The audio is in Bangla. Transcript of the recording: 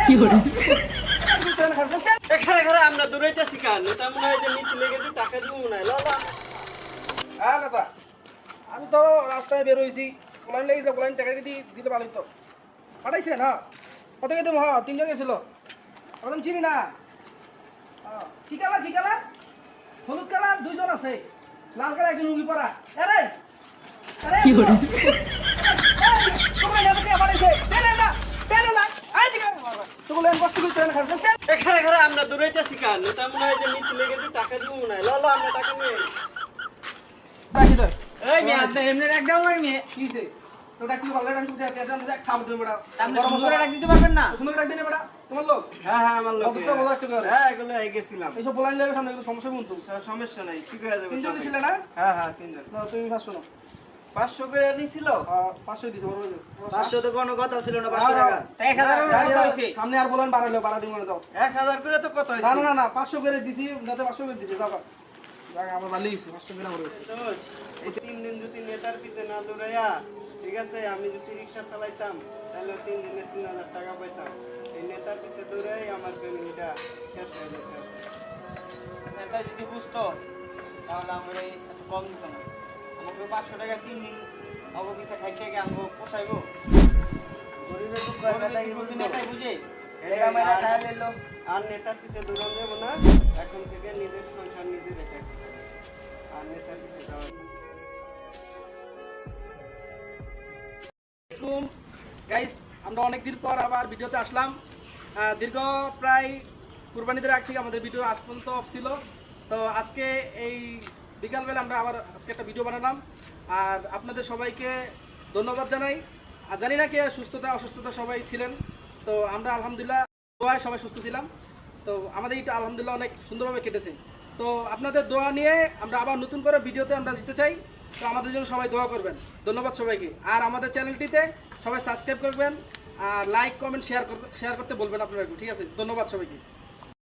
কি হলো? এখানে এখানে আমরা দৌড়াইতেছি কান এটা মনে হয় যে মিছিল লেগে যে টাকা দিব মনে হয় লালা। হ্যাঁ দাদা, আমি তো রাস্তায় বের হয়েছি, বলাইন লেগেছে, বলাইন টাকা দিতে পারি তো পাঠাইছে না? কত কে দেবো? হ্যাঁ, তিনজন গেছিল, এখন চিনি না। কি কালার, কি কালার? হলুদ কালার দুইজন আছে, লাল কালার একজন লুঙ্গি পরা। আরে আরে কি হলো? তোমার এত কে পাঠাইছে? পেলে না, পেলে না, আই দিকে তোগুলো এম কষ্ট করে ট্রেন খাচ্ছে। এখানে এখানে আমরা দৌড়াইতেছি কান এটা মনে হয় যে মিছিল লেগে যে টাকা দিব মনে হয় লালা। আমরা টাকা নিয়ে রাখি তো এই মেয়ে আপনি এমনি একদম লাগে মেয়ে কি দে তোটা কি বললে? আমি তুই দেখ খাম তুমি বড়া, আপনি সুন্দর ডাক দিতে পারবেন না? সুন্দর ডাক দিনে বড়া তোমার লোক। হ্যাঁ হ্যাঁ আমার লোক। কতটা বলা একটু করে। হ্যাঁ এগুলো হয়ে গেছিলাম। এইসব বলাইন লেগে সামনে এগুলো সমস্যা কিন্তু। সমস্যা নাই ঠিক হয়ে যাবে। তিনজন ছিলে না? হ্যাঁ হ্যাঁ তিনজন। না তুমি 500 নাও। 500 করে নিছিল। 500 দিতে পারবো। 500 তো কোনো কথা ছিল না 500 টাকা। 1000 এর কথা হইছে। সামনে আর বলেন বাড়াইলো, বাড়া দিই মনে দাও। 1000 করে তো কত হইছে? না না না না 500 করে দিছি, দাদা 500 করে দিছি, দাও জায়গা আমার ভালোই হইছে, 500 করে আমার হইছে। দোস এই 3 দিন যদি নেতার পিছে না দৌড়াইয়া ঠিক আছে আমি যদি রিকশা চালাইতাম তাহলে 3 দিনে 3000 টাকা পাইতাম। এই নেতার পিছে দৌড়াই আমার ফ্যামিলিটা শেষ হয়ে যেত। নেতা যদি বুঝতো তাহলে আমরা এত কম দিত না। আমাকে 500 টাকা 3 দিন অবপিছে খাইতে গিয়ে আমাকে পোষাইবো? গরিবের দুঃখ নেতাই বুঝে। এটা আমরা খায়া লইলো। আর নেতার পিছে দৌড়ানো যাবো না, এখন থেকে নিজের সংসার নিজে দেখে আর নেতার পিছে যাওয়া। গাইস, আমরা অনেকদিন পর আবার ভিডিওতে আসলাম। দীর্ঘ প্রায় কুরবানিদের আগ থেকে আমাদের ভিডিও আজ পর্যন্ত অফ ছিল। তো আজকে এই বিকালবেলা আমরা আবার আজকে একটা ভিডিও বানালাম। আর আপনাদের সবাইকে ধন্যবাদ জানাই। আর জানি না কে সুস্থতা অসুস্থতা সবাই ছিলেন, তো আমরা আলহামদুলিল্লাহ দোয়ায় সবাই সুস্থ ছিলাম। তো আমাদের এটা আলহামদুলিল্লাহ অনেক সুন্দরভাবে কেটেছে। তো আপনাদের দোয়া নিয়ে আমরা আবার নতুন করে ভিডিওতে আমরা যেতে চাই। তো আমাদের জন্য সবাই দোয়া করবেন। ধন্যবাদ সবাইকে। আর আমাদের চ্যানেলটিতে সবাই সাবস্ক্রাইব করবেন আর লাইক কমেন্ট শেয়ার করতে বলবেন আপনারা। ঠিক আছে, ধন্যবাদ সবাইকে।